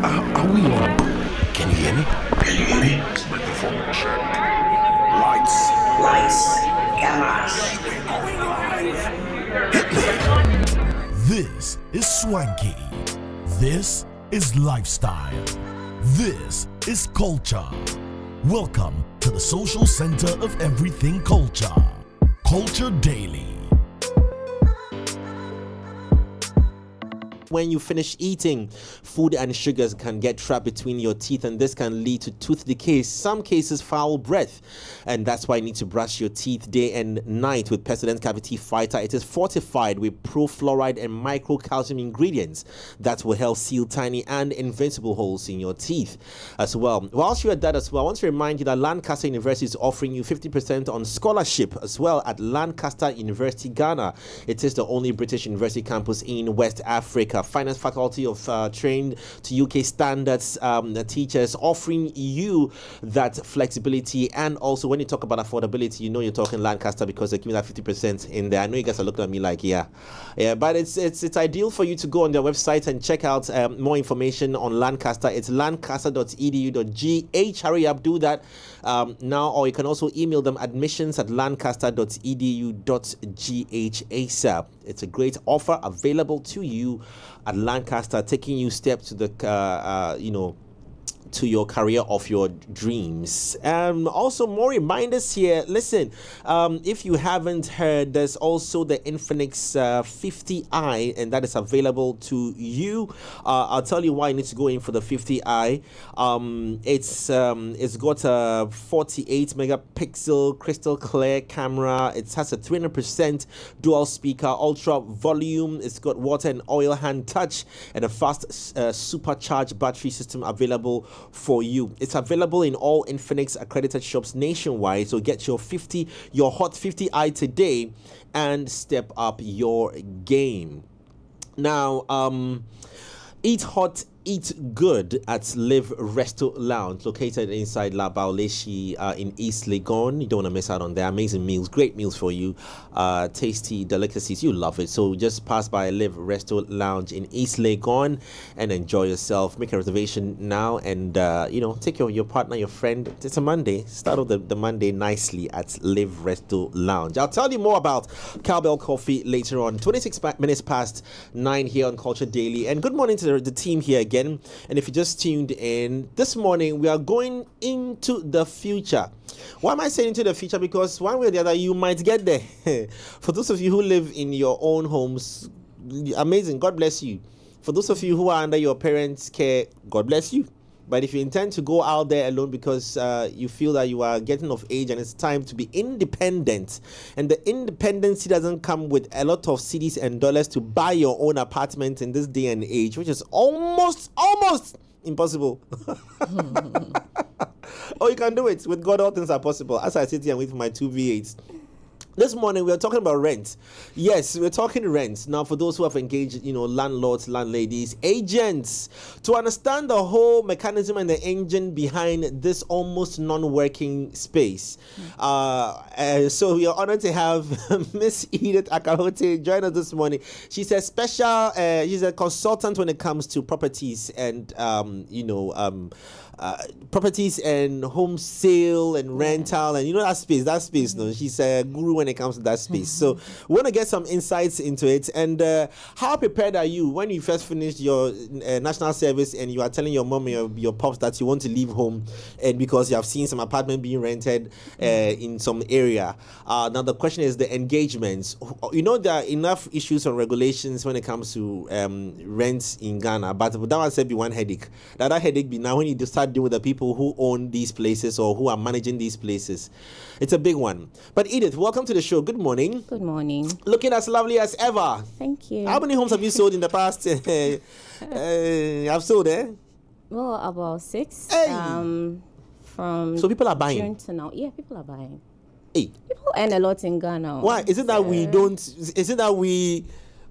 Are we on? Can you hear me? Can you hear me? Microphone check. Lights, cameras. This is swanky. This is lifestyle. This is culture. Welcome to the social center of everything culture. Culture Daily. When you finish eating, food and sugars can get trapped between your teeth, and this can lead to tooth decay, some cases foul breath. And that's why you need to brush your teeth day and night with Pepsodent Cavity Fighter. It is fortified with pro-fluoride and micro-calcium ingredients that will help seal tiny and invincible holes in your teeth as well. Whilst you're at that as well, I want to remind you that Lancaster University is offering you 50% on scholarship as well at Lancaster University, Ghana. It is the only British university campus in West Africa. Finance faculty of trained to UK standards teachers, offering you that flexibility. And also, when you talk about affordability, you know you're talking Lancaster because they're giving that 50% in there. I know you guys are looking at me like, yeah, but it's ideal for you to go on their website and check out more information on Lancaster. It's lancaster.edu.gh. Hurry up, do that now, or you can also email them admissions@lancaster.edu.gh ASAP. It's a great offer available to you at Lancaster, taking you steps to the to your career of your dreams. Also, more reminders here. Listen, if you haven't heard, there's also the Infinix 50i, and that is available to you. I'll tell you why you need to go in for the 50i. It's got a 48 megapixel crystal clear camera. It has a 300% dual speaker, ultra volume. It's got water and oil hand touch, and a fast supercharged battery system available for you. It's available in all Infinix accredited shops nationwide, so get your hot 50i today and step up your game. Now, eat hot, eat good at Live Resto Lounge, located inside La Baoleshi in East Legon. You don't want to miss out on their amazing meals, great meals for you, tasty delicacies. You love it. So just pass by Live Resto Lounge in East Legon and enjoy yourself. Make a reservation now, and take your partner, your friend. It's a Monday. Start off the Monday nicely at Live Resto Lounge. I'll tell you more about Cowbell Coffee later on. 26 minutes past 9 here on Culture Daily, and good morning to the team here again. And if you just tuned in this morning, we are going into the future. Why am I saying into the future? Because one way or the other, you might get there. For those of you who live in your own homes, amazing, God bless you. For those of you who are under your parents' care, God bless you. But if you intend to go out there alone because you feel that you are getting of age and it's time to be independent, and the independency doesn't come with a lot of cedis and dollars to buy your own apartment in this day and age, which is almost impossible. Or you can do it. With God, all things are possible. As I sit here with my two V8s. This morning, we are talking about rent. Yes, we're talking rent. Now, for those who have engaged, landlords, landladies, agents, to understand the whole mechanism and the engine behind this almost non-working space. So we are honored to have Miss Edith Akahote join us this morning. She's a she's a consultant when it comes to properties and, properties and home sale and rental and that space. No, she's a guru when it comes to that space. So we want to get some insights into it. And how prepared are you when you first finished your national service and you are telling your mom and your pops that you want to leave home, and because you have seen some apartment being rented in some area? Now the question is the engagements. There are enough issues and regulations when it comes to rents in Ghana, but that one said be one headache. The other headache be now when you start dealing with the people who own these places or who are managing these places. It's a big one. But Edith, welcome to the show. Good morning. Good morning. Looking as lovely as ever. Thank you. How many homes have you sold in the past? I've sold, Well, about 6. Hey. From so people are buying. June to now. Yeah, people are buying. Hey. People earn a lot in Ghana. Why? Is it that we don't? Is it that we're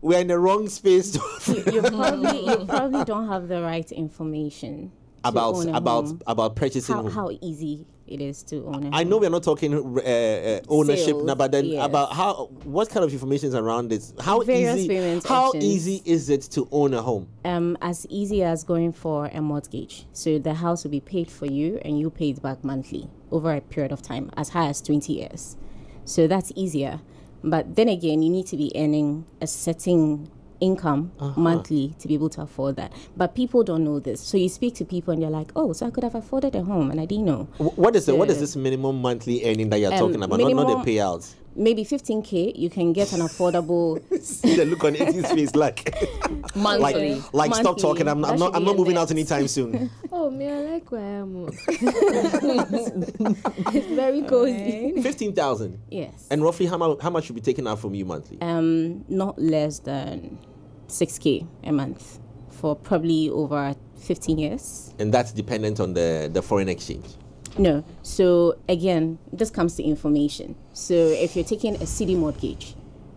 in the wrong space? You probably don't have the right information. about purchasing how easy it is to own a home. I know we're not talking ownership Sales, now, but then yes. about what kind of information is around this? How Various payment how options. easy is it to own a home? As easy as going for a mortgage. So the house will be paid for you and you pay it back monthly over a period of time, as high as 20 years. So that's easier. But then again, you need to be earning a certain income monthly to be able to afford that. But people don't know this. So you speak to people and you're like, oh, so I could have afforded a home and I didn't know. What is this minimum monthly earning that you're talking about? Not the payouts. Maybe 15K, you can get an affordable. See the look on Ethan's face, like monthly. Like stop talking. I'm not moving out anytime soon. Oh, me, I like where I am. It's very cozy. 15,000. Yes. And roughly how much should be taken out from you monthly? Not less than 6K a month for probably over 15 years. And that's dependent on the foreign exchange. No. So again, this comes to information. So if you're taking a city mortgage,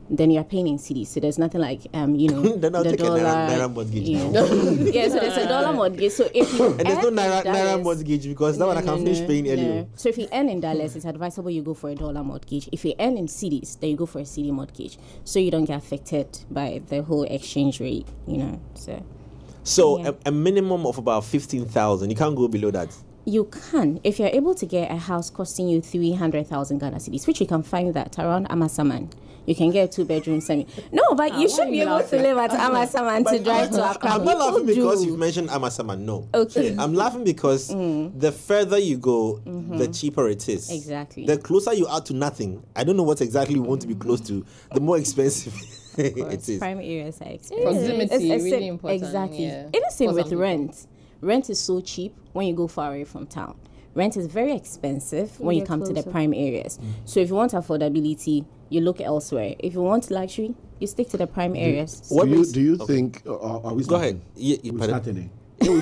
then you're paying in cities. So there's nothing like then I'll the take dollar. a Naira mortgage. Yeah. Yeah, so there's a dollar mortgage. So if you and there's no Naira mortgage because that one I can finish paying earlier. So if you earn in dollars, it's advisable you go for a dollar mortgage. If you earn in cities, then you go for a city mortgage, so you don't get affected by the whole exchange rate. So yeah. a minimum of about 15,000. You can't go below that. You can, if you're able to get a house costing you 300,000 Ghana cedis, which you can find that around Amasaman. You can get a 2-bedroom semi. No, but you should be able to live at Amasaman to drive to Accra. I'm not laughing because you've mentioned Amasaman. No. Okay. I'm laughing because the further you go, the cheaper it is. Exactly. The closer you are to nothing, I don't know what exactly you want to be close to, the more expensive it is. Prime areas are expensive. Proximity, really important. Exactly. Yeah. It is same For with some rent. Rent is so cheap when you go far away from town. Rent is very expensive when you come to the prime areas. So if you want affordability, you look elsewhere. If you want luxury, you stick to the prime areas. Do you think... are we Go ahead. We're starting. Do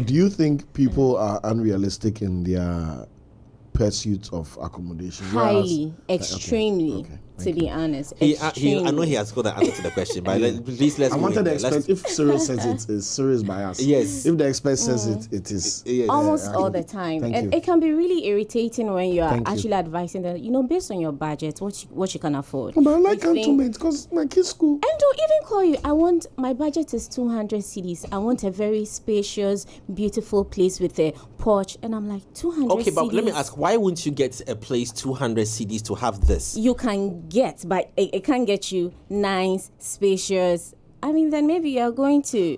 you think people are unrealistic in their pursuit of accommodation? Highly, extremely, to be honest. I know he has got the answer to the question, but please let's. I wanted the expert. If Cyril says it is serious bias. Yes. If the expert says it is. Yes. Almost all the time. And it can be really irritating when you are actually advising that, based on your budget, what you can afford. But I like cantonment because my kids' school. And don't even call you. My budget is 200 cedis. I want a very spacious, beautiful place with a porch. And I'm like, 200 Okay, but cedis? let me ask, why wouldn't you get a place 200 CDs to have this? You can get, but it can get you nice, spacious. I mean, then maybe you're going to,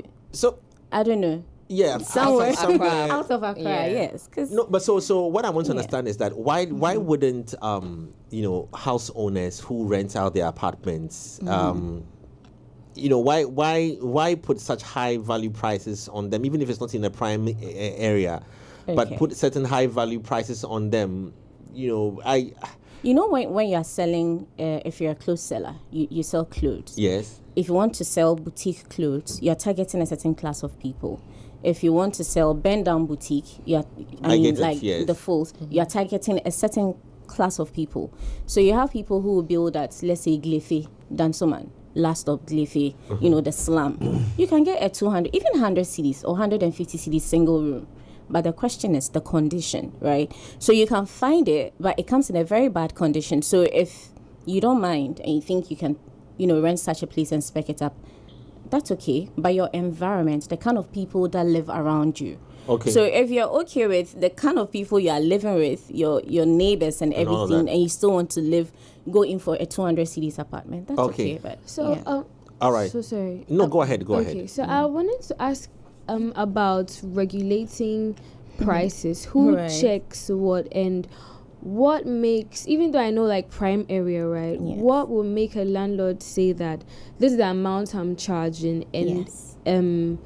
I don't know. Yeah, somewhere out of Accra, yes. No, but so what I want to understand is that why wouldn't house owners who rent out their apartments why put such high value prices on them, even if it's not in a prime area, but put certain high value prices on them? When you're selling, if you're a clothes seller, you sell clothes. Yes. If you want to sell boutique clothes, you're targeting a certain class of people. If you want to sell bend down boutique, the fulls, you're targeting a certain class of people. So you have people who will build at, let's say, Glefe, Dansoman, last stop Glefe, the slum. You can get a 200, even 100 CDs or 150 CDs single room. But the question is the condition, right? So you can find it, but it comes in a very bad condition. So if you don't mind and you think you can, rent such a place and spec it up, that's okay. But your environment, the kind of people that live around you. Okay. So if you're okay with the kind of people you are living with, your neighbors and everything, and you still want to go in for a 200 CDs apartment, that's okay. But all right. So sorry. No, go ahead. Go ahead. Okay, so I wanted to ask about regulating prices. Who checks what, and what makes, even though I know like prime area, right? Yes. What will make a landlord say that this is the amount I'm charging, and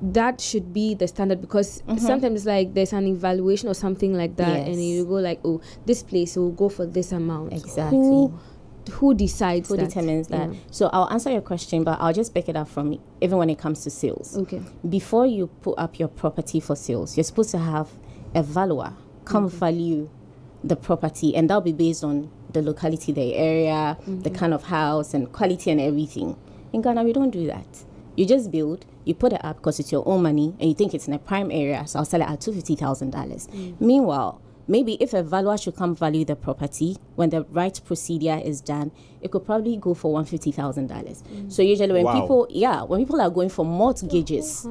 that should be the standard? Because sometimes like there's an evaluation or something like that, and you go like, oh, this place will go for this amount. Exactly. Who decides Who determines that? Yeah. So I'll answer your question, but I'll just pick it up from even when it comes to sales. Okay. Before you put up your property for sales, you're supposed to have a valuer come value the property, and that'll be based on the locality, the area, the kind of house and quality and everything. In Ghana, we don't do that. You just build, You put it up because it's your own money and you think it's in a prime area, so I'll sell it at $250,000. Meanwhile, maybe if a valuer should come value the property, when the right procedure is done, it could probably go for $150,000. So usually when people are going for mortgages,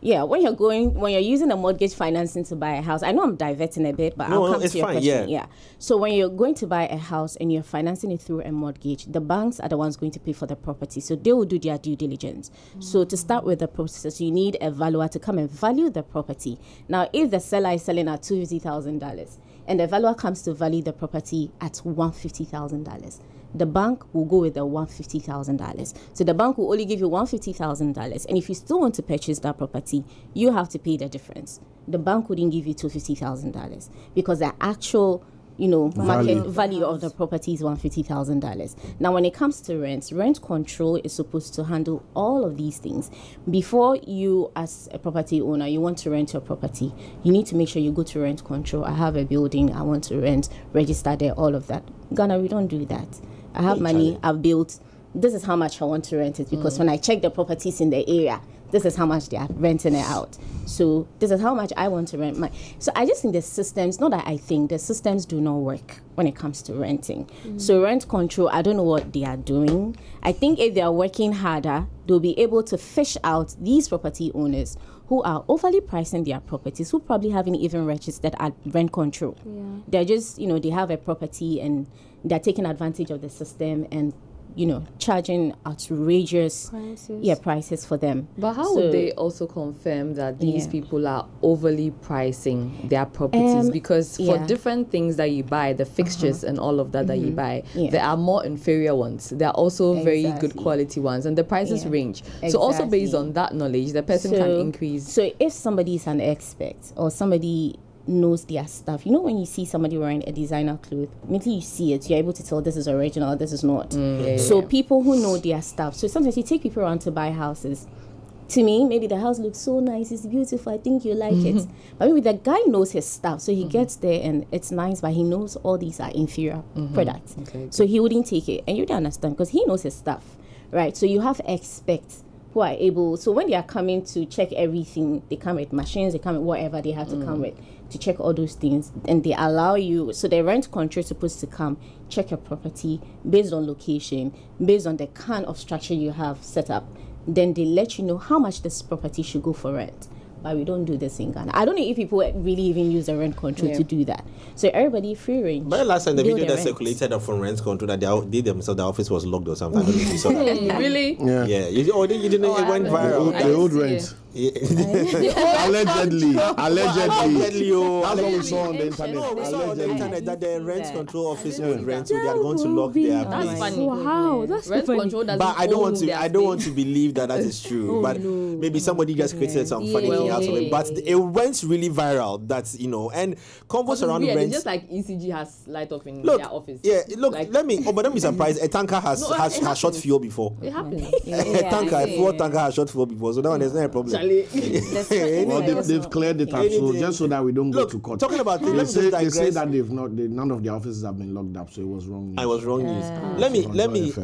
when you're using a mortgage financing to buy a house, I know I'm diverting a bit, but I'll come to your question. Yeah. So when you're going to buy a house and you're financing it through a mortgage, the banks are the ones going to pay for the property. So they will do their due diligence. So to start with the process, you need a valuer to come and value the property. Now, if the seller is selling at $250,000 and the valuer comes to value the property at $150,000, the bank will go with the $150,000. So the bank will only give you $150,000. And if you still want to purchase that property, you have to pay the difference. The bank wouldn't give you $250,000 because the actual, market value of the property is $150,000. Now, when it comes to rent control is supposed to handle all of these things. Before you, as a property owner, you want to rent your property, you need to make sure you go to rent control. I have a building, I want to rent, register there, all of that. Ghana, we don't do that. I have money, I've built, this is how much I want to rent it, because when I check the properties in the area, this is how much they are renting it out. So this is how much I want to rent my. So I just think the systems, not that I think, the systems do not work when it comes to renting. So rent control, I don't know what they are doing. I think if they are working harder, they'll be able to fish out these property owners who are overly pricing their properties, who probably haven't even registered at rent control. They're just, they have a property and they're taking advantage of the system and charging outrageous prices for them. But how would they also confirm that these people are overly pricing their properties? Because for different things that you buy, the fixtures and all of that that you buy, there are more inferior ones. There are also very good quality ones, and the prices range. So also based on that knowledge, the person can increase. So if somebody is an expert or somebody knows their stuff, when you see somebody wearing a designer cloth, immediately you see it, you're able to tell this is original, this is not. So people who know their stuff, so sometimes you take people around to buy houses. To me, maybe the house looks so nice, it's beautiful, I think you like it, but maybe the guy knows his stuff, so he gets there and it's nice, but he knows all these are inferior products, so he wouldn't take it, and you don't understand because he knows his stuff, right? So you have experts who are able, so when they are coming to check everything, they come with machines, they come with whatever they have to come with to check all those things, and they allow you, so the rent control is supposed to come check your property based on location, based on the kind of structure you have set up, then they let you know how much this property should go for rent. But we don't do this in Ghana. I don't know if people really even use the rent control to do that. So everybody free range. But last time the video that circulated from rent control that they themselves, the office was locked or something. I don't know if you saw that. Really? Yeah. You didn't. It went viral. The old rent. Allegedly. That's what we saw on the internet. No, we saw on the internet that the rent control office would rent, so they are going to lock their place. That's funny. Wow, that's rent funny. control doesn't. But I don't want to believe that is true. But maybe somebody just created some funny thing out of it. But it went really viral. That's and convos around rent. It's just like ECG has light off in their office. Yeah, look. Let me be surprised. A tanker has shot fuel before. It happens. A fuel tanker has shot fuel before, so that one is not a problem. Well, they've cleared it up, so just so that we don't go to court. Talking about they say that none of the offices have been locked up, so it was wrong news. I was wrong news.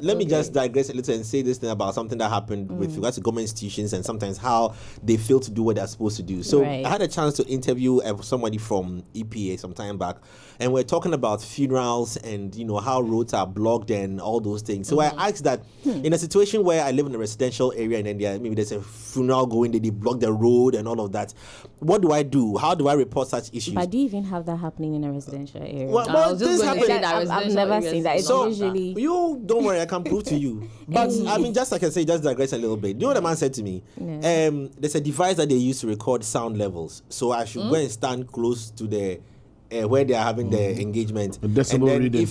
Let me just digress a little and say this thing about something that happened with regards to government institutions and sometimes how they fail to do what they're supposed to do. So I had a chance to interview somebody from EPA some time back, and we're talking about funerals and how roads are blocked and all those things. So I asked that in a situation where I live in a residential area in India, maybe there's a funeral going, they block the road and all of that. What do I do? How do I report such issues? But do you even have that happening in a residential area? Well, this happens. I've never seen that. It's usually you don't worry, I can prove to you. But I mean, just like I say, just digress a little bit. You know what the man said to me? There's a device that they use to record sound levels. So I should go and stand close to the where they are having the engagement. And then reading.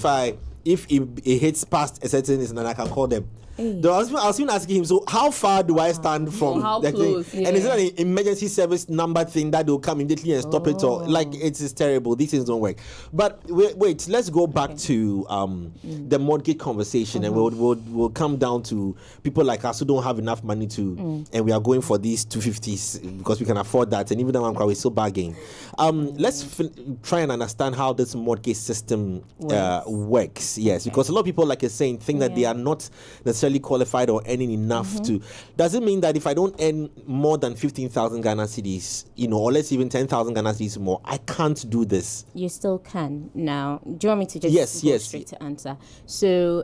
if it hits past a certain distance, then I can call them. I was even asking him, so how far do I stand from the thing? And is it an emergency service number thing that will come immediately and stop it? Or like it is terrible. These things don't work. But wait, let's go back to the mortgage conversation, and we'll come down to people like us who don't have enough money to, and we are going for these 250s because we can afford that, and even though we still bargain. Let's try and understand how this mortgage system works. Yes, because a lot of people, like you're saying, think that they are not necessarily necessarily qualified or earning enough to. Does it mean that if I don't earn more than 15,000 Ghana cedis, or let's even 10,000 Ghana cedis more, I can't do this? You still can. Now, do you want me to just go straight to answer? So,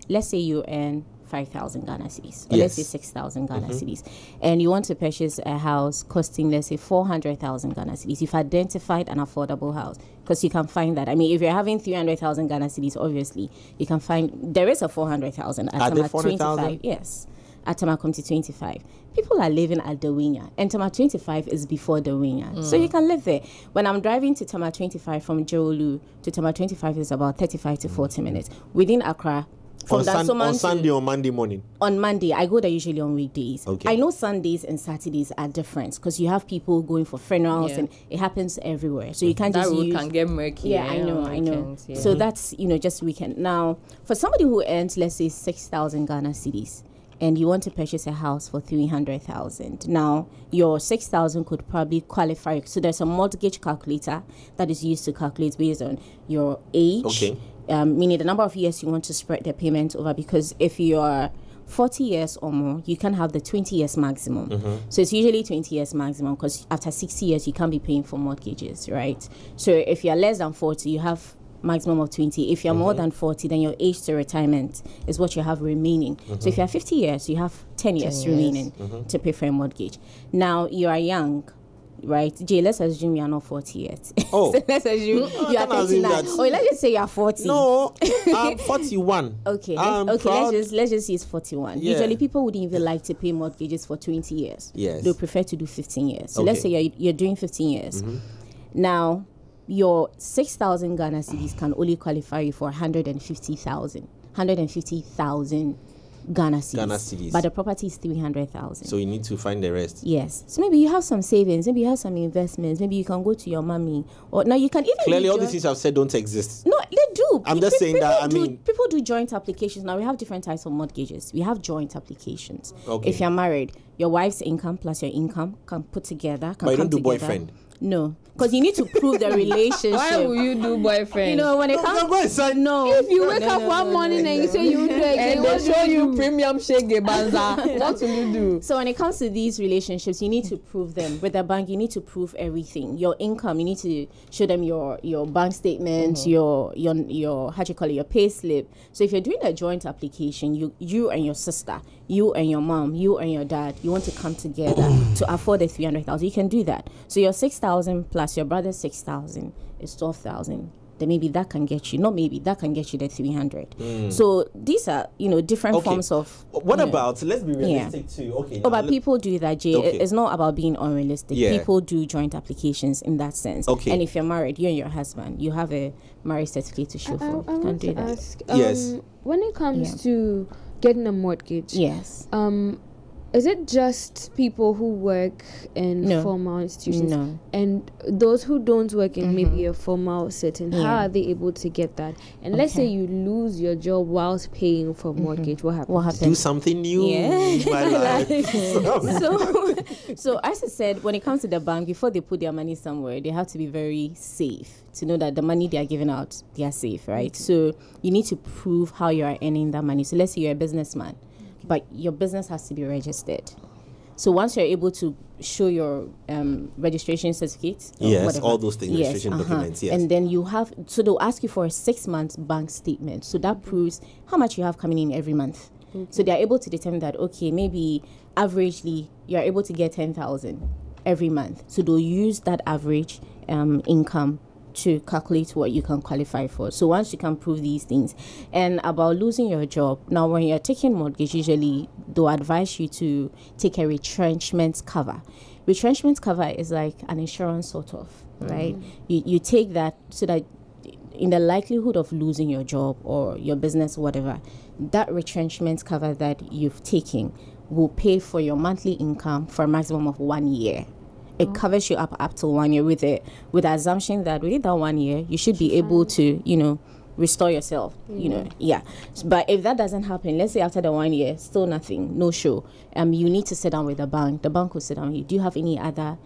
let's say you earn 5,000 Ghana cedis, or let's say 6,000 Ghana cedis, and you want to purchase a house costing, let's say, 400,000 Ghana cedis. You've identified an affordable house, because you can find that. I mean, if you're having 300,000 Ghana cedis, obviously, you can find, there is a 400,000 at Tama 25. Yes, at Tama Community 25. People are living at the Winya, and Tama 25 is before the Winya. So you can live there. When I'm driving to Tama 25 from Jolu to Tama 25 is about 35 to 40 minutes. Within Accra, on Sunday or Monday morning? On Monday. I go there usually on weekdays. Okay. I know Sundays and Saturdays are different, because you have people going for funerals and it happens everywhere. So you can't that just road can get murky. Yeah, I know. Weekends, yeah. So that's, just weekend. Now, for somebody who earns, let's say, 6,000 Ghana cedis, and you want to purchase a house for 300,000. Now, your 6,000 could probably qualify. So there's a mortgage calculator that is used to calculate based on your age. Okay. Meaning the number of years you want to spread the payment over, because if you are 40 years or more, you can have the 20 years maximum. So it's usually 20 years maximum, because after 60 years, you can't be paying for mortgages, right? So if you're less than 40, you have maximum of 20. If you're more than 40, then your age to retirement is what you have remaining. So if you're 50 years, you have 10 years remaining to pay for a mortgage. Now, you are young, right? Jay, let's assume you're not 40 yet. Oh. So let's assume you are 39. Or let's just say you're 40. No, I'm 41. Okay, let's just use 41. Yeah. Usually people wouldn't even like to pay mortgages for 20 years. Yes. They'll prefer to do 15 years. So let's say you're doing 15 years. Now, your 6,000 Ghana cedis can only qualify you for 150,000 Ghana cedis. But the property is 300,000. So you need to find the rest. Yes. So maybe you have some savings, maybe you have some investments, maybe you can go to your mommy. Or now you can even clearly all these things I've said don't exist. No, they do. I'm just saying that people do joint applications. Now we have different types of mortgages. We have joint applications. Okay. If you're married, your wife's income plus your income can put together. But you don't do boyfriend. No, because you need to prove the relationship. Why will you do boyfriend? When it comes, if you wake up one morning and you say you do it, and they show you premium shake banza, what will you do? So when it comes to these relationships, you need to prove them. With the bank, you need to prove everything. Your income, you need to show them your bank statement, your how do you call it, your pay slip. So if you're doing a joint application, you and your sister, you and your mom, you and your dad, you want to come together to afford the 300,000. You can do that. So your 6,000 plus your brother's 6,000 is 12,000. Then maybe that can get you. Not maybe that can get you the 300. So these are different forms of. What about? Let's be realistic too. Okay. But people do that, Jay. Okay. It's not about being unrealistic. Yeah. People do joint applications in that sense. Okay. And if you're married, you and your husband, you have a marriage certificate to show for. I want to ask. Yes. When it comes to getting a mortgage. Yes. Is it just people who work in formal institutions? No. And those who don't work in maybe a formal setting, how are they able to get that? And let's say you lose your job whilst paying for mortgage, what happens? Do something new in my life. So as I said, when it comes to the bank, before they put their money somewhere, they have to be very safe to know that the money they are giving out, they are safe, right? So you need to prove how you are earning that money. So let's say you're a businessman, but your business has to be registered. So once you're able to show your registration certificate, yes, all those things, registration documents, yes. And then so they'll ask you for a 6-month bank statement. So that proves how much you have coming in every month. So they're able to determine that, okay, maybe averagely you're able to get 10,000 every month. So they'll use that average income to calculate what you can qualify for. So once you can prove these things. And about losing your job, now when you're taking mortgage, usually they'll advise you to take a retrenchment cover. Retrenchment cover is like an insurance sort of, right? You take that so that in the likelihood of losing your job or your business, whatever, that retrenchment cover that you've taken will pay for your monthly income for a maximum of 1 year. It covers you up to 1 year with the assumption that within that 1 year you should be able to, restore yourself, But if that doesn't happen, let's say after the 1 year, still nothing, no show. You need to sit down with the bank. The bank will sit down with you. Do you have any other,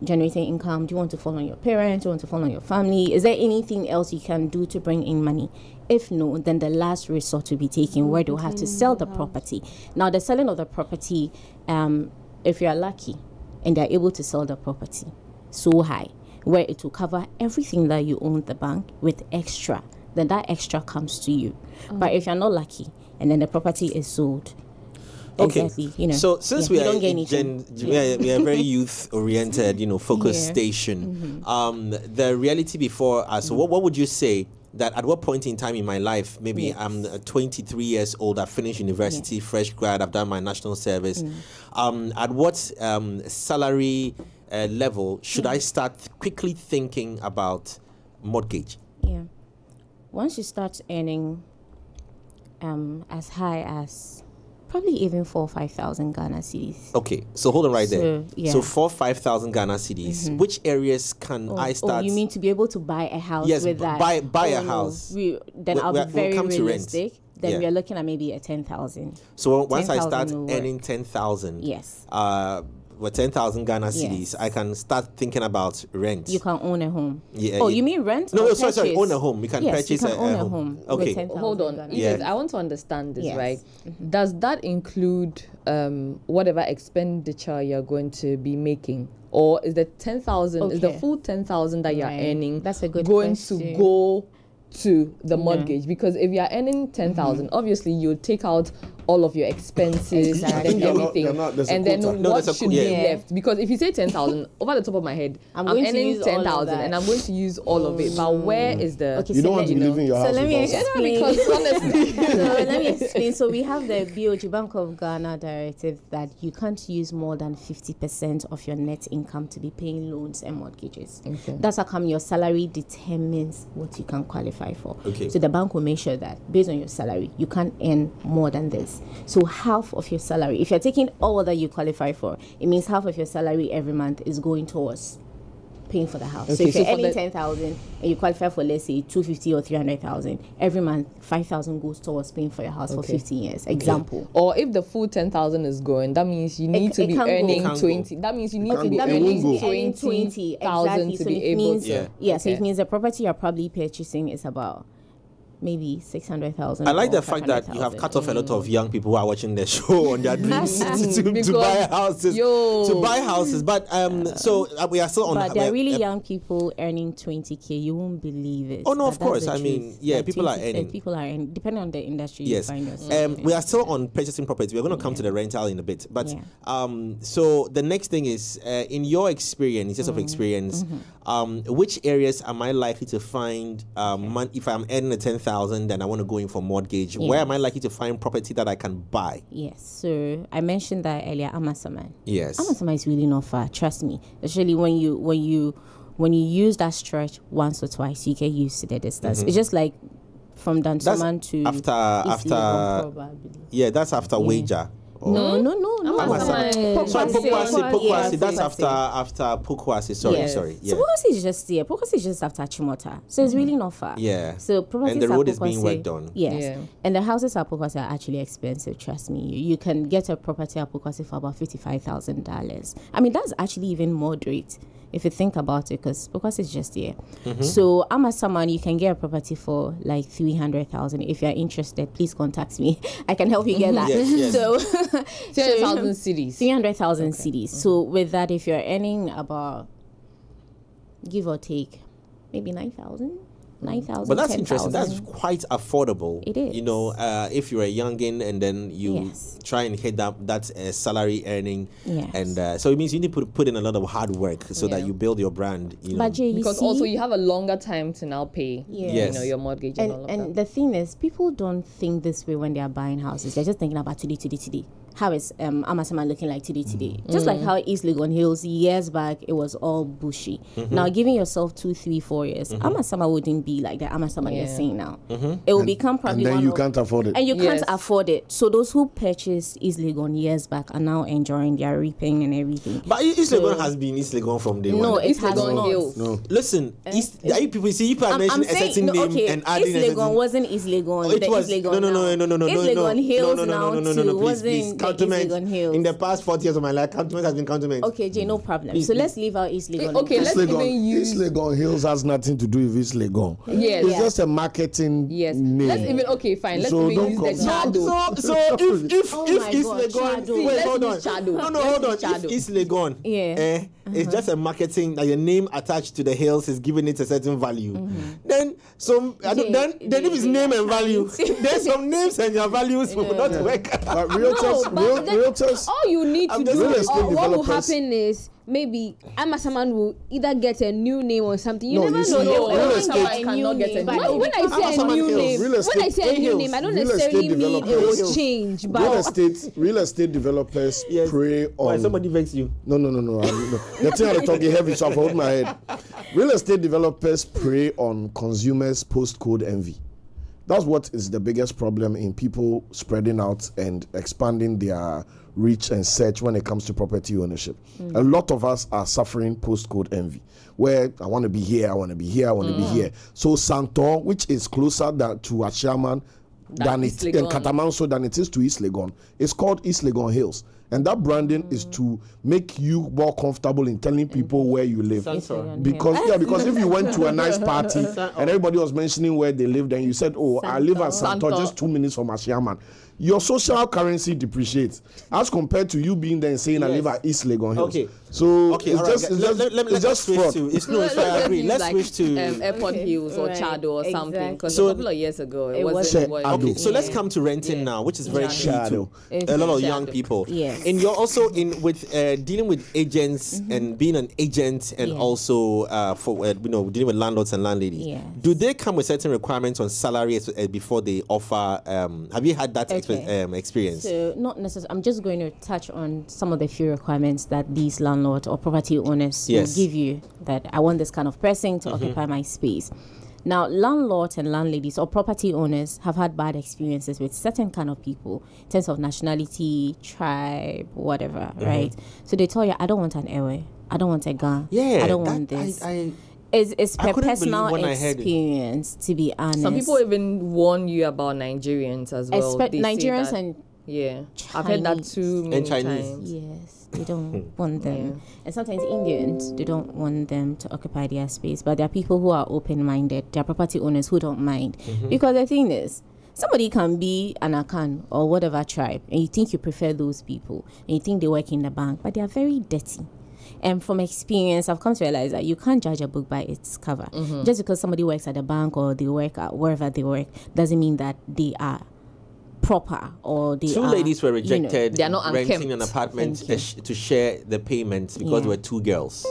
generating income? Do you want to fall on your parents? Do you want to fall on your family? Is there anything else you can do to bring in money? If no, then the last resort to be taken, where they'll have to sell the property. Now, the selling of the property, if you are lucky and they're able to sell the property so high, where it will cover everything that you own the bank with extra, then that extra comes to you. But if you're not lucky and then the property is sold, okay, exactly, so since we are very youth oriented, focused station, the reality before us, what would you say that at what point in time in my life, maybe I'm 23 years old, I've finished university, fresh grad, I've done my national service, at what salary level should I start quickly thinking about mortgage? Once you start earning as high as probably even 4,000 or 5,000 Ghana cedis. Okay, so hold on right there. So 4,000 or 5,000 Ghana cedis. Which areas can I start? You mean to be able to buy a house with that? Buy a house. Then I'll be very realistic. Then we are looking at maybe a 10,000. So once I start earning 10,000, yes, with 10,000 Ghana cedis, I can start thinking about rent. You can own a home. You mean rent? No, sorry, own a home. You can purchase a home. Okay, hold on. I want to understand this, right? Does that include whatever expenditure you're going to be making? Or is the 10,000, is the full 10,000 that you're earning That's a good going question. to go to the mortgage? Because if you're earning 10,000, obviously you take out all of your expenses and everything, and then what should be left? Because if you say 10,000, over the top of my head, I'm earning 10,000 and I'm going to use all of it. But where is the? You don't want to be living your house. So let me explain. Because honestly, let me explain. So we have the BOG Bank of Ghana directive that you can't use more than 50% of your net income to be paying loans and mortgages. That's how come your salary determines what you can qualify for. So the bank will make sure that based on your salary, you can't earn more than this. So half of your salary, if you're taking all that you qualify for, it means half of your salary every month is going towards paying for the house. So if you're earning 10,000 and you qualify for, let's say, 250 or 300,000, every month 5,000 goes towards paying for your house for 15 years. Example. Or if the full 10,000 is going, that means you need to be earning 20. That means you need to be earning 20,000 to be able to. So it means the property you're probably purchasing is about maybe 600,000. I like the fact that you have cut off a lot of young people who are watching the show on their dreams to buy houses. But so we are still on. But there are really young people earning 20K. You won't believe it. Oh no, of course. I mean, people are earning. People are earning, depending on the industry you find yourself. We are still on purchasing property. We're going to come to the rental in a bit. But so the next thing is, in your experience, just of experience, which areas am I likely to find if I'm earning a 10,000, then I want to go in for mortgage? Where am I likely to find property that I can buy? Yes, so I mentioned that earlier, Amasaman. Yes, Amasaman is really not far. Trust me. Especially when you use that stretch once or twice, you get used to the distance. It's just like from Dansoman to after that's after Wager. No. Pokwasi. That's after Pokwasi. Sorry. So Pokwasi is just here. Pokwasi is just after Chimota. So it's really not far. Yeah. So and the road is being worked on. Yes. Yeah. And the houses at Pokwasi are actually expensive. Trust me. You can get a property at Pokwasi for about $55,000. I mean, that's actually even moderate if you think about it, because it's just here. So I'm someone you can get a property for like 300,000. If you're interested, please contact me. I can help you get that. Yes. So 300,000 cedis. 300,000 cedis. So with that, if you're earning about, give or take, maybe 9,000. But that's 10, interesting. That's quite affordable. It is. If you're a youngin and then you try and hit that salary earning, and so it means you need to put in a lot of hard work so that you build your brand. But Jay, because also you have a longer time to now pay. Your mortgage and all of that. And the thing is, people don't think this way when they are buying houses. They're just thinking about today. How is Amasaman looking like today? Just like how East Legon Hills years back, it was all bushy. Now, giving yourself 2, 3, 4 years, Amasaman wouldn't be like the Amasaman you're seeing now. It will become probably and then you can't afford it. And you can't afford it. So those who purchased East Legon years back are now enjoying their reaping and everything. But East Legon has been East Legon from day one. No, it has not. No. Listen, people see if I mention a certain name and adding East Legon wasn't East Legon. It was East Legon no. East Legon Hills now too wasn't. cantonment in the past 40 years of my life. Cantonment has been cantonment. Okay, Jay, no problem. So let's leave out East Legon. Okay, let's even use East Legon Hills has nothing to do with East Legon. Yes. It's just a marketing name. Let's even fine. Let's So even use the shadow. So if East Legon, wait, hold on. No, hold on. If East Legon, it's just a marketing, like a name attached to the hills is giving it a certain value. Then if it's name and value, there's some names and your values will not work. But realtors, all you need to do, real estate or what will developers- happen is maybe Amasaman will either get a new name or something. You No, never you know. see, real estate cannot get a new name. When I say a new name, when I say a new name, I don't real necessarily estate mean it developers- will change. real estate developers Yes. prey Why on. somebody vex you? No. The thing I'm talking heavy, so I hold my head. Real estate developers prey on consumers' postcode envy. That's what is the biggest problem in people spreading out and expanding their reach and search when it comes to property ownership. A lot of us are suffering postcode envy, where I want to be here, I want to be here, I want to be here. So Santor, which is closer to Ashaman than it in Katamanso than it is to East Legon, is called East Legon Hills. And that branding is to make you more comfortable in telling people where you live. Because if you went to a nice party and everybody was mentioning where they lived and you said, oh, I live at Santor, just 2 minutes from Ashiaman, your social currency depreciates as compared to you being there and saying I live at East Legon Hills. Okay. So Okay, it's all right. just Let's just switch fraud. to. I agree. Let's switch to. Airport Hills or Right, Chado or something. exactly. Because So a couple of years ago, it it wasn't. was- Okay, so let's come to renting now, which is very key to a lot of young people. Yes. And you're also in with dealing with agents and being an agent, and also for dealing with landlords and landladies. Yes. Do they come with certain requirements on salary before they offer? Have you had that experience? So not necessarily. I'm just going to touch on some of the few requirements that these landlords or property owners will give you. That I want this kind of person to occupy my space. Now, landlords and landladies or property owners have had bad experiences with certain kind of people in terms of nationality, tribe, whatever, right? So they tell you, I don't want an Ewe, I don't want a Ga, I don't want this. It's per personal experience, to be honest. Some people even warn you about Nigerians as well. They Nigerians say that, and I've heard that too many Chinese. times. yes, they don't want them. And sometimes Indians, they don't want them to occupy their space. But there are people who are open-minded. There are property owners who don't mind. Because the thing is, somebody can be an Akan or whatever tribe, and you think you prefer those people, and you think they work in the bank, but they are very dirty. And from experience, I've come to realize that you can't judge a book by its cover. Just because somebody works at the bank or they work at wherever they work doesn't mean that they are proper or they Two are, ladies were rejected They are not renting an unkempt. apartment to share the payments because there were two girls.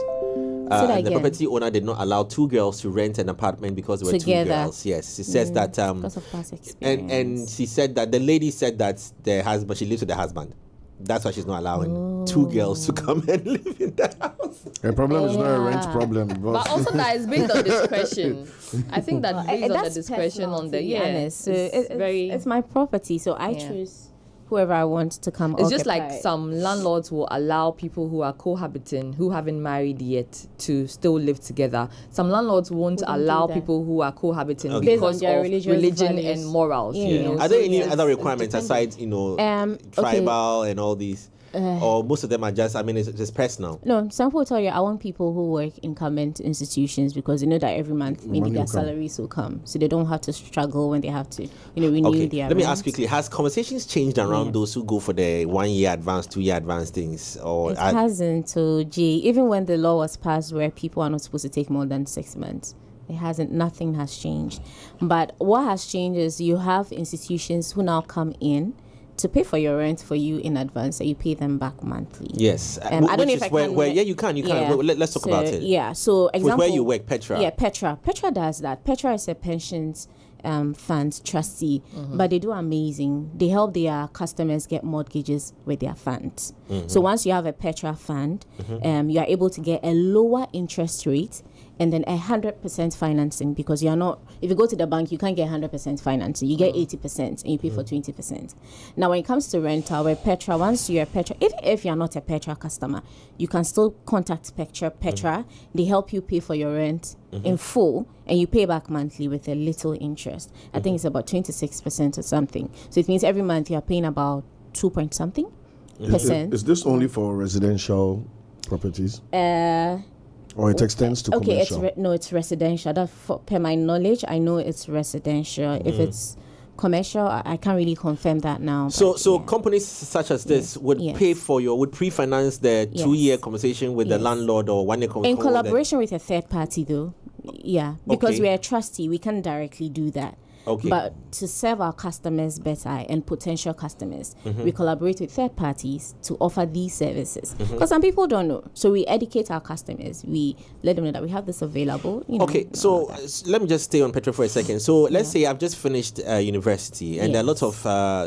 that The again. property owner did not allow two girls to rent an apartment because there were Together. two girls. Yes, she says that. because of past experience. And she said that the lady said that the husband, she lives with the husband. That's why she's not allowing two girls to come and live in the house. The problem is not a rent problem. But also that is based on discretion. I think that based on the That's discretion personal, on the to be honest. So it's my property, so I choose whoever I want to come. It's just like occupy. some landlords will allow people who are cohabiting, who haven't married yet, to still live together. Some landlords won't allow people who are cohabiting Okay. because Based on their of religious religion values. and morals. Yeah. You know? Are there any other requirements aside, okay. tribal and all these? Or most of them are just, it's just personal. No, some people tell you I want people who work in government institutions because they know that every month maybe their salaries will come, so they don't have to struggle when they have to renew Okay, their let me rent. ask quickly, has conversations changed around those who go for the 1 year advance, 2 year advance things? Or It hasn't. So, even when the law was passed where people are not supposed to take more than 6 months, it hasn't. Nothing has changed. But what has changed is you have institutions who now come in to pay for your rent for you in advance, so you pay them back monthly. Yes. I don't know if I can. You can. Yeah. Let's talk about it. Yeah. So, example. With where you work, Petra. Yeah, Petra. Petra does that. Petra is a pensions fund trustee, but they do amazing. They help their customers get mortgages with their funds. So once you have a Petra fund, you are able to get a lower interest rate and then 100% financing, because you're not, if you go to the bank, you can't get 100% financing. You get 80% and you pay for 20%. Now, when it comes to rental, where Petra, once you're a Petra, even if you're not a Petra customer, you can still contact Petra. They help you pay for your rent in full, and you pay back monthly with a little interest. I think it's about 26% or something. So it means every month you're paying about 2 point something. percent. Is this only for residential properties? Or it extends to commercial? No, it's residential. That per my knowledge, I know it's residential. If it's commercial, I can't really confirm that now. So companies such as this would pay for would pre-finance the 2-year conversation with the landlord or 1-year conversation? In collaboration with a third party, though. Yeah, because we're a trustee, we can't directly do that. Okay. But to serve our customers better and potential customers, we collaborate with third parties to offer these services. Because some people don't know. So we educate our customers. We let them know that we have this available. Okay, so let me just stay on petrol for a second. So let's say I've just finished university and there are lots of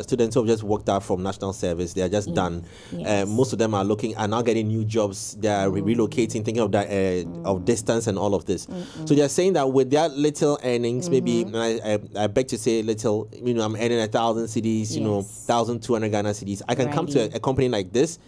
students who have just worked out from national service. They are just done. Most of them are now getting new jobs. They are relocating, thinking of that of distance and all of this. So they're saying that with their little earnings, maybe I beg to say little, I'm earning 1,000 cedis, 1,200 Ghana cedis. I can come to a company like this,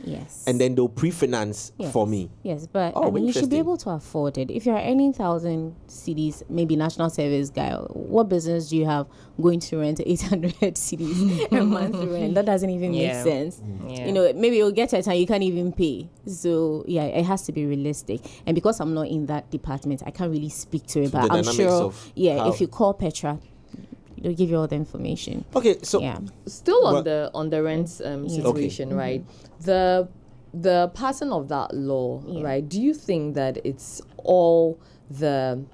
and then they'll pre-finance for me. Yes, but you should be able to afford it. If you're earning 1,000 cedis, maybe national service guy, what business do you have going to rent 800 cedis a month rent? That doesn't even make sense. Maybe you'll get to a time you can't even pay. So it has to be realistic. And because I'm not in that department, I can't really speak to it. But I'm sure, if you call Petra, they'll give you all the information. Okay, so still on the rent situation, right? The passing of that law, right? Do you think that it's all the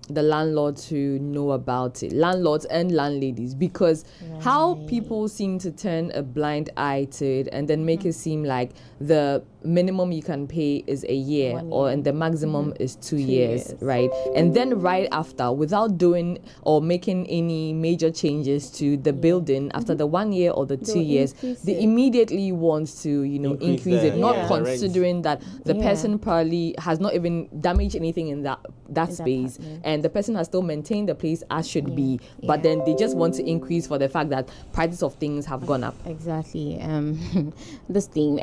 landlords who know about it, landlords and landladies? Because how people seem to turn a blind eye to it and then make it seem like the minimum you can pay is a year, and the maximum is 2 years, right? And then right after, without doing or making any major changes to the building after the 1 year or the 2 years, they immediately want to, increase it, not considering that the person probably has not even damaged anything in that space, and the person has still maintained the place as should be, but then they just want to increase for the fact that prices of things have gone up. Exactly. This thing.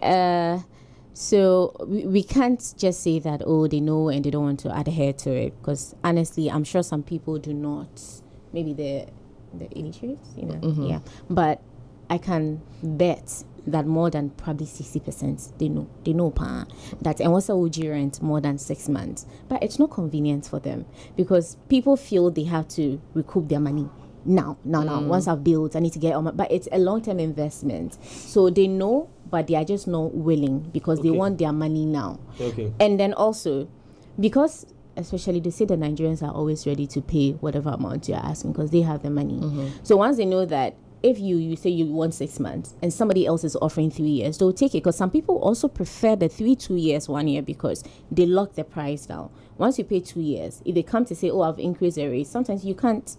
So we can't just say that, they know and they don't want to adhere to it, because honestly, I'm sure some people do not. Maybe the illiterate, But I can bet that more than probably 60% they know that, and what's a OG rent more than 6 months. But it's not convenient for them, because people feel they have to recoup their money now. Once I've built, I need to get on but it's a long-term investment. So they know, but they are just not willing, because they want their money now. And then also, because especially they say the Nigerians are always ready to pay whatever amount you're asking, because they have the money. So once they know that if you say you want 6 months and somebody else is offering 3 years, they'll take it, because some people also prefer the 2 years, 1 year, because they lock the price down. Once you pay 2 years, if they come to say, I've increased the rate, sometimes you can't.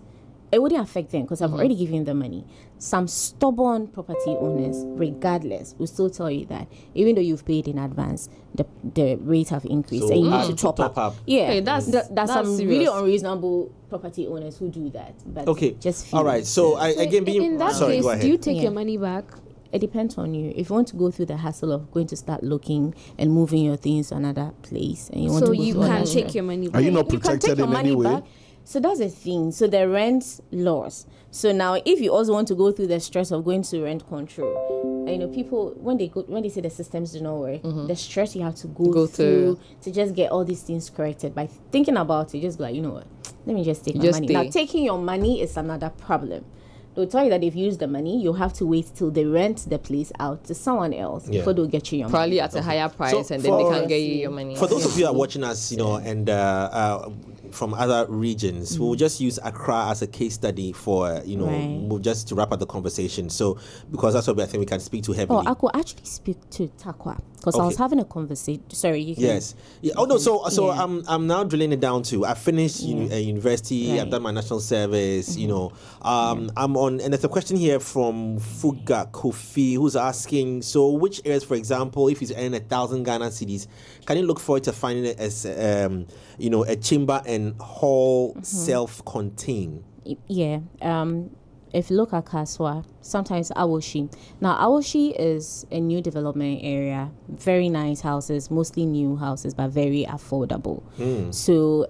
It wouldn't affect them, because I've already given them the money. Some stubborn property owners, regardless, will still tell you that even though you've paid in advance, the rates have increased, so and you need to top up. Yeah, that's some serious. Really unreasonable property owners who do that. But just all right. So in that case, do you take your money back? It depends on you. If you want to go through the hassle of going to start looking and moving your things to another place, and you want to go you can take your money back. Are you not protected in any way? Back. So that's the thing. So the rent laws. So now, if you also want to go through the stress of going to rent control, and people when they say the systems do not work, the stress you have to go through to just get all these things corrected. By thinking about it, just be like, you know what? Let me just take my money. Now, taking your money is another problem. They'll tell you that if you use the money, you'll have to wait till they rent the place out to someone else before they'll get you your money. Probably at a higher price, so and then they can get you your money. For those of you that are watching us, and from other regions, we'll just use Accra as a case study for, we'll just to wrap up the conversation. So, because that's what I think we can speak to heavily. I could actually speak to Takwa, because I was having a conversation. Sorry, you can. Yes. Yeah. Oh no. So I'm now drilling it down to I finished university. I've done my national service. I'm on, and there's a question here from Fuga Kofi who's asking. So, which areas, for example, if he's earning 1,000 Ghana cedis, can you look forward to finding it as a chamber and hall self-contained? Yeah. If you look at Kaswa, sometimes Awoshi. Now, Awoshi is a new development area. Very nice houses, mostly new houses, but very affordable. So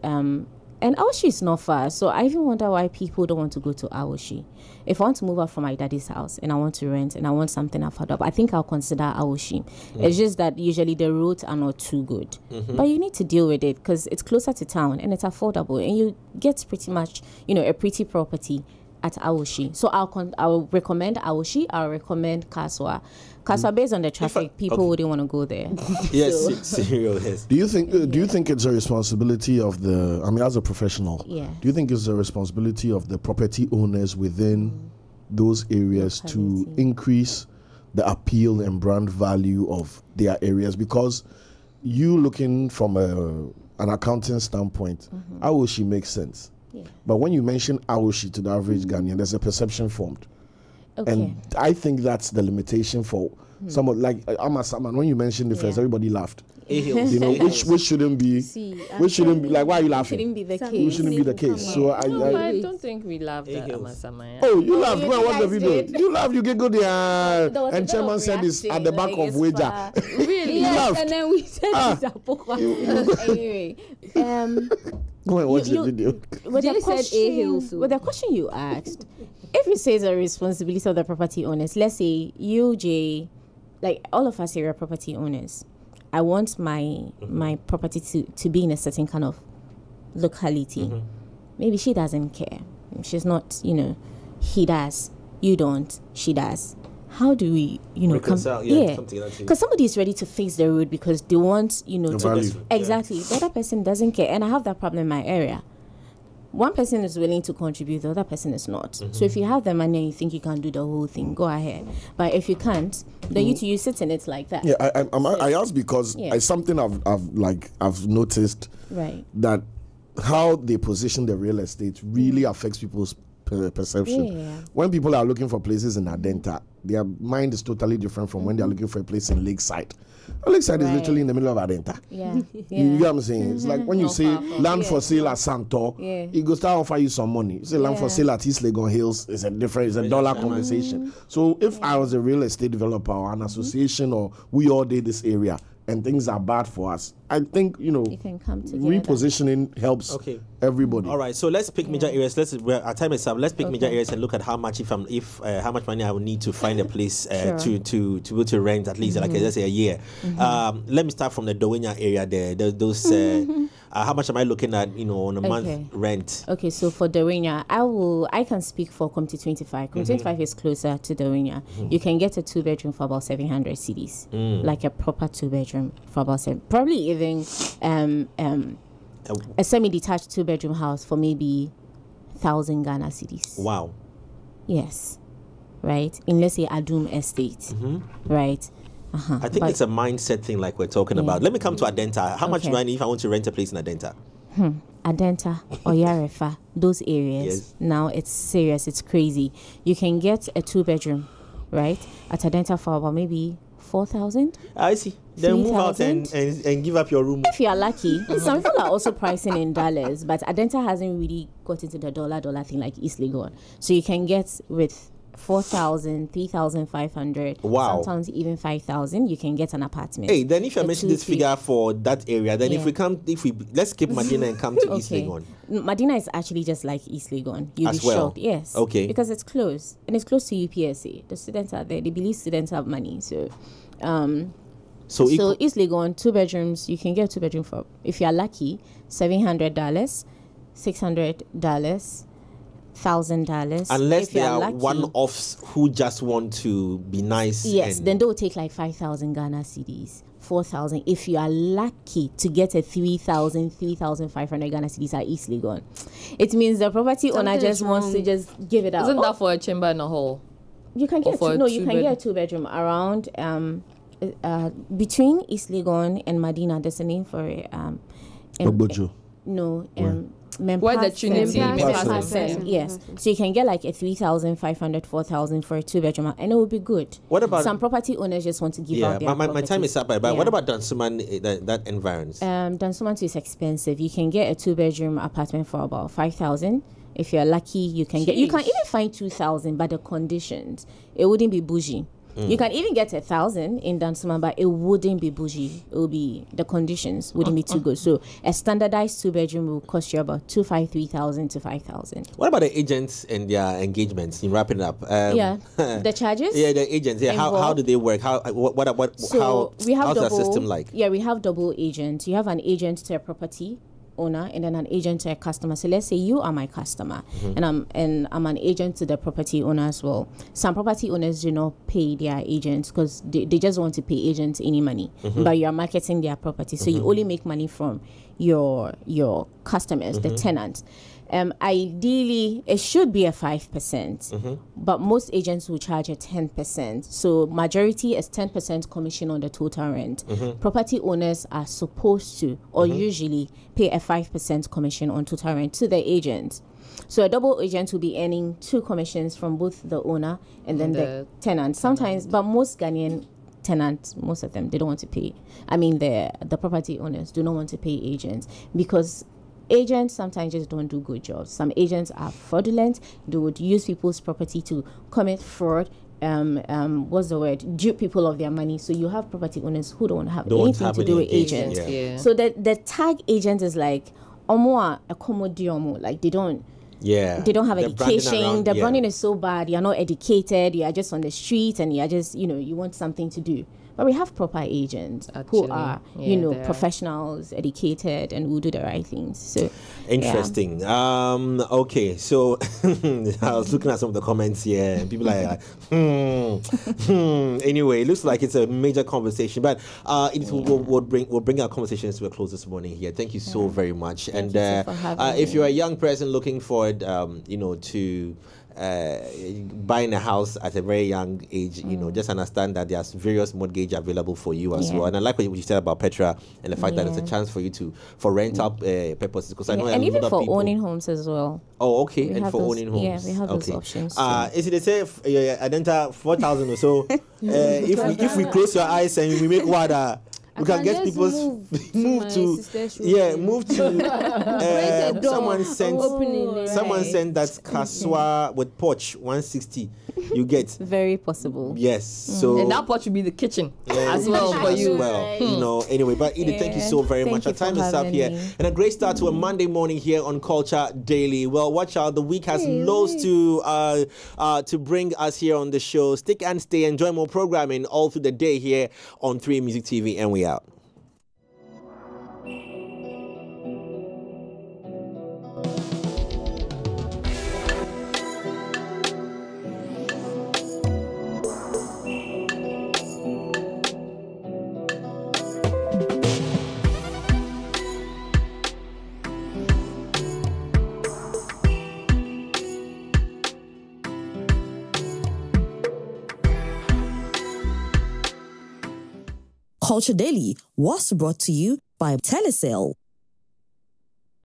And Aoshi is not far, so I even wonder why people don't want to go to Aoshi. If I want to move out from my daddy's house and I want to rent and I want something affordable, I think I'll consider Aoshi. It's just that usually the roads are not too good. But you need to deal with it because it's closer to town and it's affordable and you get pretty much, a pretty property at Aoshi. So I'll recommend Aoshi. I'll recommend Kaswa. Kaswa, based on the traffic, people wouldn't want to go there. Yes, serious. Do you think it's a responsibility of the? I mean, as a professional, do you think it's a responsibility of the property owners within those areas to increase the appeal and brand value of their areas? Because you looking from an accounting standpoint, Aoshi makes sense. Yeah. But when you mention Aoshi to the average Ghanaian, there's a perception formed. Okay. And I think that's the limitation for someone like Amasaman. When you mentioned it first, everybody laughed. Which shouldn't be. Which shouldn't be. Like, why are you laughing? Shouldn't be the case. Which shouldn't be the case. So I don't think we laughed at Amasaman. Oh, you laughed. Go and watch the video. You laughed. You can go there. And Chairman said this at the back of Wager. Really? Yes. And then we said it's a book. Anyway. Go and watch the video. With the question you asked, if you say it's a responsibility of the property owners, let's say you, Jay, like all of us here are property owners. I want my property to be in a certain kind of locality. Maybe she doesn't care. She's not, he does. You don't. She does. How do we, reconcile? Because somebody is ready to face the road because they want, value. Exactly. The other person doesn't care, and I have that problem in my area. One person is willing to contribute, the other person is not. So if you have the money and you think you can do the whole thing, go ahead. But if you can't, then you sit in it like that. Yeah, I asked because it's something I've noticed that how they position the real estate really affects people's perception. Yeah. When people are looking for places in Adenta, their mind is totally different from when they're looking for a place in Lakeside. Lakeside is literally in the middle of Adenta. Yeah. You get what I'm saying? It's like when you say land for sale at Santo, it goes to offer you some money. You say land for sale at East Legon Hills, it's a dollar conversation. So if I was a real estate developer or an association or we all did this area and things are bad for us, I think, you can come together. Repositioning helps everybody. All right, so let's pick major areas. Our time is up. Let's pick major areas and look at how much how much money I will need to find a place to be able to rent at least like let's say a year. Let me start from the Dowenya area there. Those how much am I looking at, on a month rent? Okay, so for Dowenya, I can speak for Community 25. Community 25 is closer to Dowenya. You can get a 2-bedroom for about 700 cedis, like a proper 2-bedroom for about probably even a semi-detached 2-bedroom house for maybe 1,000 Ghana cedis. Wow. Yes. Right. In, let's say, Adum Estate. Right. I think it's a mindset thing like we're talking about. Let me come to Adenta. How much do I need if I want to rent a place in Adenta? Adenta or Yarefa, those areas. Now it's serious. It's crazy. You can get a 2-bedroom, right, at Adenta for about maybe 4,000. I see. Then move out and give up your room. If you are lucky. Some people are also pricing in dollars, but Adenta hasn't really got into the dollar thing like East Legon. So you can get with 4,000, 3,500, sometimes even 5,000, you can get an apartment. Hey, then if you mention this figure for that area, then let's skip Medina and come to East Legon. Medina is actually just like East Legon. You'll be shocked. Yes. Okay. Because it's close. And it's close to UPSA. The students are there. They believe students have money. So East Legon, 2 bedrooms, you can get a 2-bedroom for, if you're lucky, $700, $600, $1,000. Unless they are one-offs who just want to be nice. Yes, then they will take like 5,000 Ghana cedis, 4,000. If you are lucky to get a 3,000, 3,500 Ghana cedis at East Legon, it means the property owner just wants to just give it out. Isn't that for a chamber and a hall? You can get you can get a 2-bedroom around between East Legon and Medina. There's a name for it. Ogbojo. Where the Trinity yes. So you can get like a 3,500, 4,000 for a 2-bedroom, and it will be good. What about some property owners just want to give out their my time is up, but what about Dansuman, that environs? Dansuman is expensive. You can get a 2-bedroom apartment for about 5,000. If you're lucky, you can get. You can even find 2,000, but the conditions, it wouldn't be bougie. You can even get 1,000 in Dansuma, but it wouldn't be bougie. It would be, the conditions wouldn't be too good. So a standardized 2-bedroom will cost you about 3,000 to 5,000. What about the agents and their engagements? In wrapping it up, the charges. Yeah, the agents. Yeah, how do they work? How we have how's double, the system like? Yeah, we have double agents. You have an agent to a property owner and then an agent to a customer. So let's say you are my customer, and I'm an agent to the property owner as well. Some property owners do not pay their agents because they just want to pay agents any money, but you are marketing their property, so you only make money from your customers, the tenants. Ideally, it should be a 5%, but most agents will charge a 10%. So majority is 10% commission on the total rent. Property owners are supposed to, or usually, pay a 5% commission on total rent to the agent. So a double agent will be earning 2 commissions from both the owner and then the tenant. Sometimes, but most Ghanaian tenants, most of them, they don't want to pay. I mean, the property owners do not want to pay agents because agents sometimes just don't do good jobs. Some agents are fraudulent. They would use people's property to commit fraud. What's the word? Dupe people of their money. So you have property owners who don't have anything to do with agents. Yeah. So the tag agent is like omo accommodiomo. Like they don't have education. The branding is so bad. You're not educated. You are just on the street and you are just, you want something to do. But we have proper agents who are, professionals, educated, and will do the right things. So interesting. Yeah. Okay, so I was looking at some of the comments here, and people are like, Anyway, it looks like it's a major conversation, but we'll bring our conversations to a close this morning here. Thank you so very much. Thank you for having me. If you're a young person looking forward, to buying a house at a very young age, just understand that there's various mortgage available for you as well. And I like what you said about Petra and the fact that it's a chance for you for rental purposes. Because I know and even for people, owning homes as well. Oh, okay. And for owning homes. Yeah, we have those options. Is it the same? I enter 4,000 or so. If we close your eyes and we make water. We can get people move to someone sent that Kaswa with porch 160. You get very possible. Yes. So and that porch will be the kitchen as well for you. Well, anyway, but Edith, thank you so very much. Our time is up here, and a great start to a Monday morning here on Culture Daily. Well, watch out, the week has loads to bring us here on the show. Stick and stay, enjoy more programming all through the day here on 3 Music TV, and we out. Culture Daily was brought to you by Telecel.